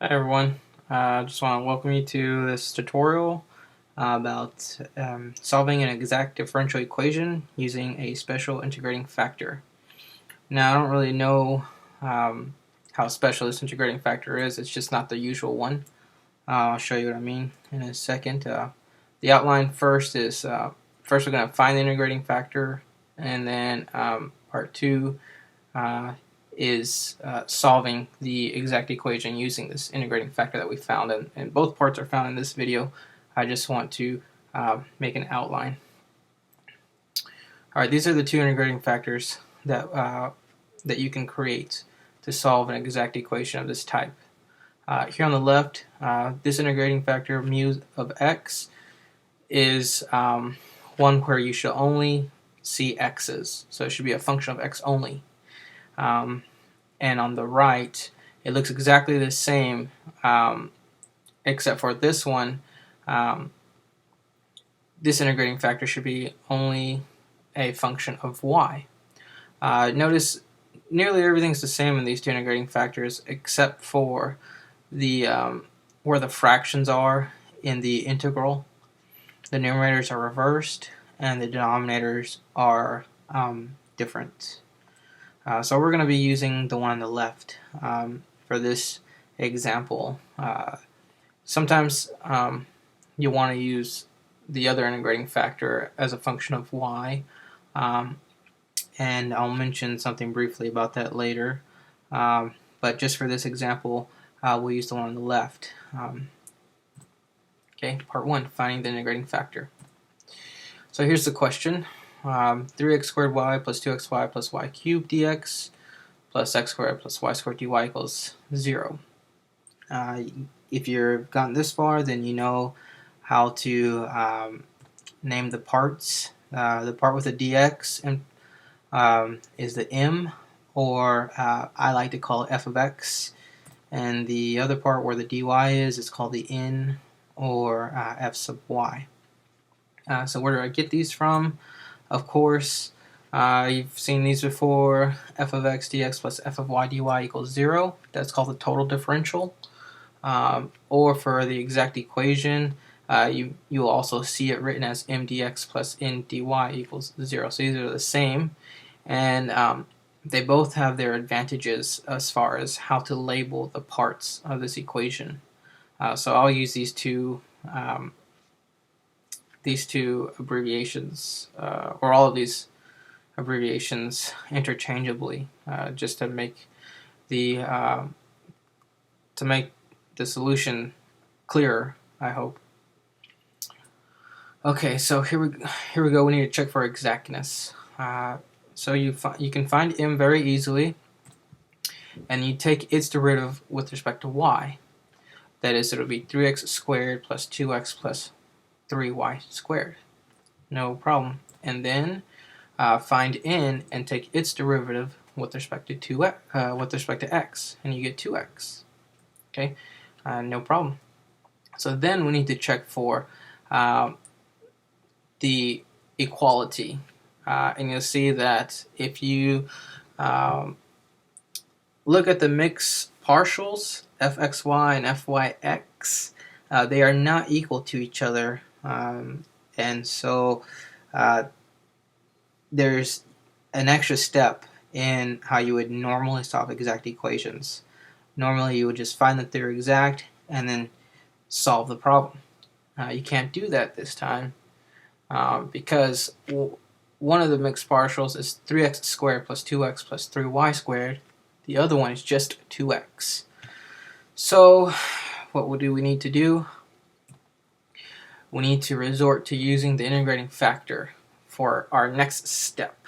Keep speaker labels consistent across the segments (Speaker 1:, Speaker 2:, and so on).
Speaker 1: Hi everyone, I just want to welcome you to this tutorial about solving an exact differential equation using a special integrating factor. Now I don't really know how special this integrating factor is, it's just not the usual one. I'll show you what I mean in a second. The outline first is, first we're going to find the integrating factor, and then part two is solving the exact equation using this integrating factor that we found, and both parts are found in this video. I just want to make an outline. Alright, these are the two integrating factors that you can create to solve an exact equation of this type. Here on the left, this integrating factor mu of x is one where you should only see x's, so it should be a function of x only. And on the right, it looks exactly the same, except for this one. This integrating factor should be only a function of y. Notice nearly everything's the same in these two integrating factors, except for the where the fractions are in the integral. The numerators are reversed, and the denominators are different. So we're going to be using the one on the left for this example. Sometimes you want to use the other integrating factor as a function of y, and I'll mention something briefly about that later. But just for this example, we'll use the one on the left. Okay, part one, finding the integrating factor. So here's the question. 3x squared y plus 2xy plus y cubed dx plus x squared plus y squared dy equals 0. If you've gotten this far, then you know how to name the parts. The part with the dx is the m, or I like to call it f of x, and the other part where the dy is called the n, or f sub y. So where do I get these from? Of course, you've seen these before. F of x dx plus f of y dy equals 0. That's called the total differential. Or for the exact equation, you'll also see it written as m dx plus n dy equals 0. So these are the same, and they both have their advantages as far as how to label the parts of this equation. So I'll use these two abbreviations, or all of these abbreviations interchangeably, just to make the solution clearer, I hope. Okay, so here we go. We need to check for exactness. So you can find m very easily, and you take its derivative with respect to y. That is, it'll be 3x squared plus 2x plus 3y squared. No problem. And then find n and take its derivative with respect to x, and you get 2x. Okay, no problem. So then we need to check for the equality, and you'll see that if you look at the mixed partials, fxy and fyx, they are not equal to each other. And so there's an extra step in how you would normally solve exact equations. Normally you would just find that they're exact and then solve the problem. You can't do that this time because one of the mixed partials is 3x squared plus 2x plus 3y squared. The other one is just 2x. So what do we need to do? We need to resort to using the integrating factor for our next step.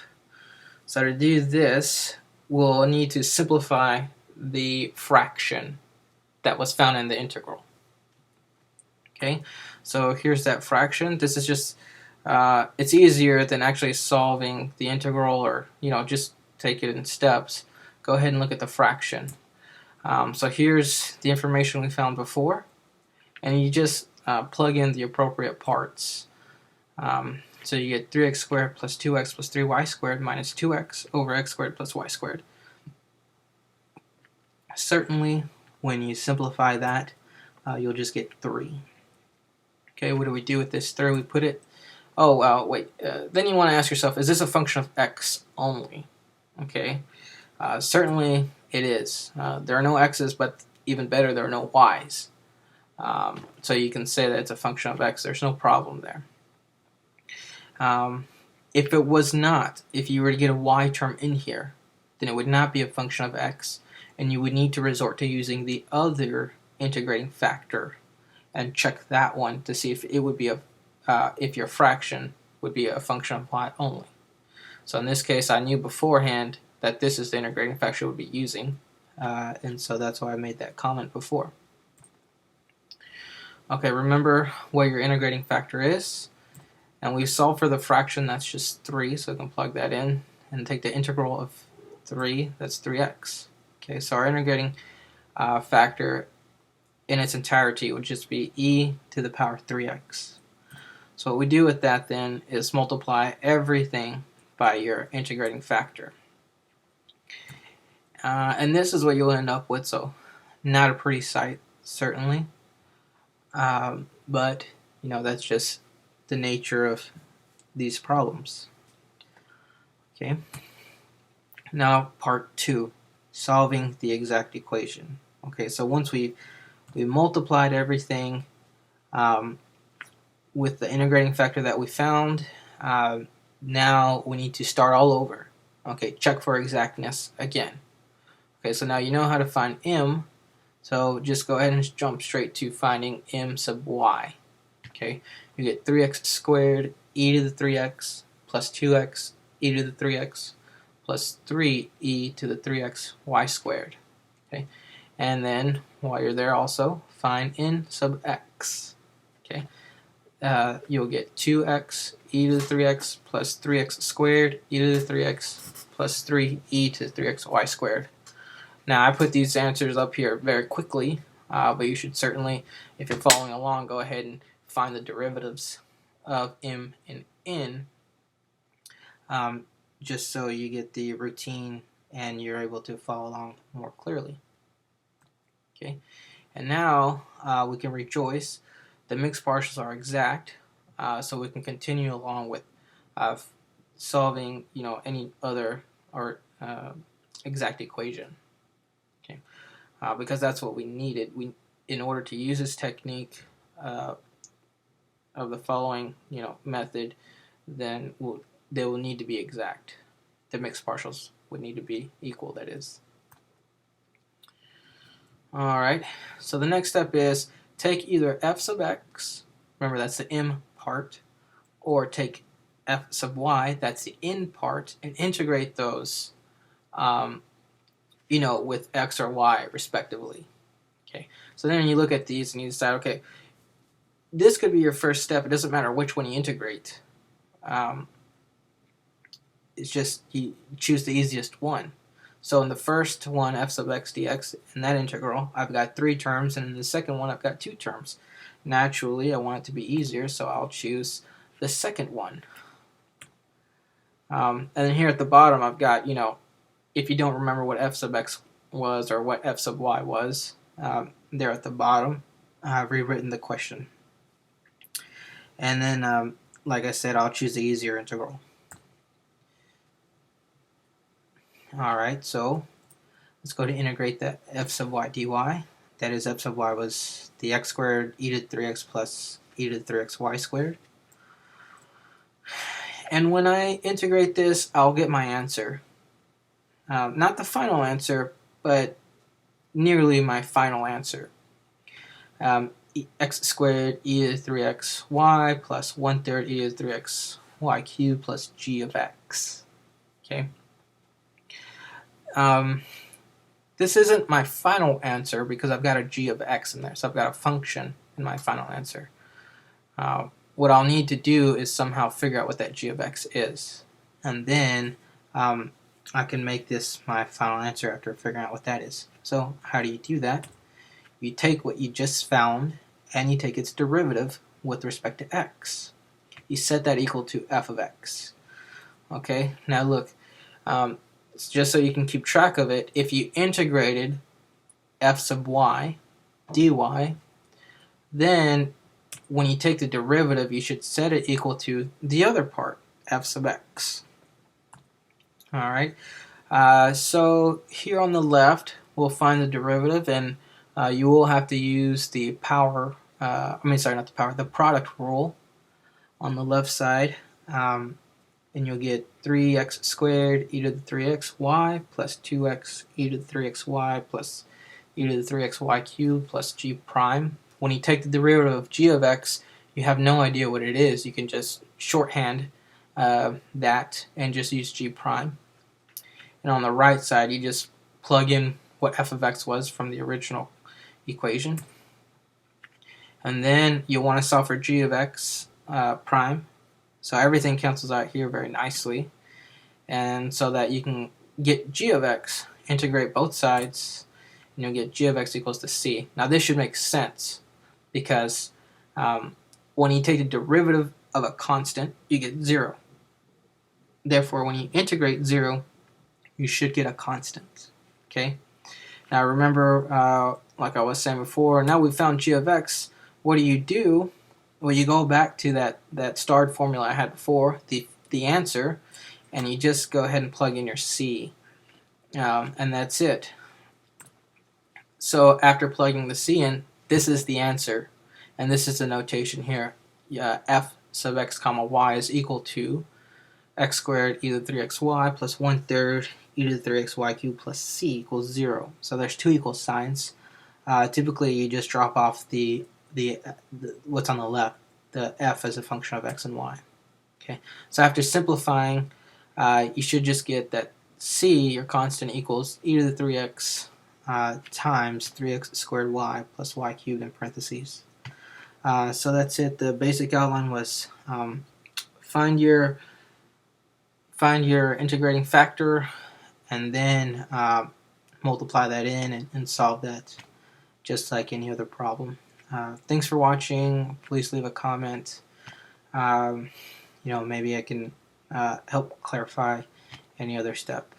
Speaker 1: So to do this, we'll need to simplify the fraction that was found in the integral. Okay, so here's that fraction. This is just, it's easier than actually solving the integral, or just take it in steps. Go ahead and look at the fraction. So here's the information we found before, and you just plug in the appropriate parts. So you get 3x squared plus 2x plus 3y squared minus 2x over x squared plus y squared. Certainly when you simplify that, you'll just get 3. Okay, what do we do with this 3? We put it, wait, then you want to ask yourself, is this a function of x only? Okay, certainly it is. There are no x's, but even better, there are no y's. So you can say that it's a function of x. There's no problem there. If it was not, if you were to get a y term in here, then it would not be a function of x, and you would need to resort to using the other integrating factor and check that one to see if it would be if your fraction would be a function of y only. So in this case, I knew beforehand that this is the integrating factor we'll be using, and so that's why I made that comment before. Okay, remember what your integrating factor is, and we solve for the fraction, that's just 3, so we can plug that in and take the integral of 3, that's 3x. Okay, so our integrating factor in its entirety would just be e to the power 3x. So what we do with that then is multiply everything by your integrating factor. And this is what you'll end up with, so not a pretty sight, certainly. But, you know, that's just the nature of these problems. Okay. Now, part 2, solving the exact equation. Okay, so once we multiplied everything with the integrating factor that we found, now we need to start all over. Okay, check for exactness again. Okay, so now you know how to find m, so just go ahead and jump straight to finding m sub y. Okay, you get 3x squared e to the 3x plus 2x e to the 3x plus 3e to the 3x y squared. Okay, and then while you're there also, find n sub x. Okay, you'll get 2x e to the 3x plus 3x squared e to the 3x plus 3e to the 3x y squared. Now I put these answers up here very quickly, but you should certainly, if you're following along, go ahead and find the derivatives of m and n, just so you get the routine and you're able to follow along more clearly. Okay, and now we can rejoice. The mixed partials are exact, so we can continue along with solving, you know, any other or exact equation. Okay, because that's what we needed. In order to use this technique of the following, you know, method, then they will need to be exact. The mixed partials would need to be equal, that is. Alright, so the next step is take either f sub x, remember that's the m part, or take f sub y, that's the n part, and integrate those, you know, with x or y respectively. Okay, so then you look at these and you decide, okay, this could be your first step. It doesn't matter which one you integrate. It's just you choose the easiest one. So in the first one, f sub x dx, in that integral, I've got 3 terms, and in the second one, I've got 2 terms. Naturally, I want it to be easier, so I'll choose the second one. And then here at the bottom, I've got, you know, if you don't remember what f sub x was or what f sub y was, there at the bottom, I've rewritten the question. And then, like I said, I'll choose the easier integral. Alright, so let's go to integrate the f sub y dy. That is, f sub y was the x squared e to the 3x plus e to the 3x y squared. And when I integrate this, I'll get my answer. Not the final answer, but nearly my final answer. X squared e to the 3x y plus 1/3 e to the 3x y cubed plus g of x. Okay. This isn't my final answer because I've got a g of x in there, so I've got a function in my final answer. What I'll need to do is somehow figure out what that g of x is, and then I can make this my final answer after figuring out what that is. So how do you do that? You take what you just found and you take its derivative with respect to x. You set that equal to f of x. Okay, now look, just so you can keep track of it, if you integrated f sub y dy. Then when you take the derivative, you should set it equal to the other part, f sub x. Alright, so here on the left, we'll find the derivative, and you will have to use the power, the product rule on the left side, and you'll get 3x squared e to the 3xy plus 2x e to the 3xy plus e to the 3xy cubed plus g prime. When you take the derivative of g of x, you have no idea what it is. You can just shorthand that and just use g prime. And on the right side, you just plug in what f of x was from the original equation. And then you want to solve for g of x prime. So everything cancels out here very nicely. And so that you can get g of x, integrate both sides, and you'll get g of x equals to c. Now this should make sense because when you take the derivative of a constant, you get 0. Therefore, when you integrate 0, you should get a constant. Okay. Now remember, like I was saying before, now we've found g of x. What do? Well, you go back to that starred formula I had before, the answer, and you just go ahead and plug in your c, and that's it. So after plugging the c in, this is the answer, and this is the notation here. F sub x comma y is equal to x squared e to the 3xy plus 1/3 e to the 3xy cubed plus c equals 0. So there's two equal signs. Typically, you just drop off the what's on the left, the f as a function of x and y. Okay. So after simplifying, you should just get that c, your constant, equals e to the 3x times 3x squared y plus y cubed in parentheses. So that's it. The basic outline was find your integrating factor, and then multiply that in and solve that just like any other problem. Thanks for watching. Please leave a comment. Maybe I can help clarify any other step.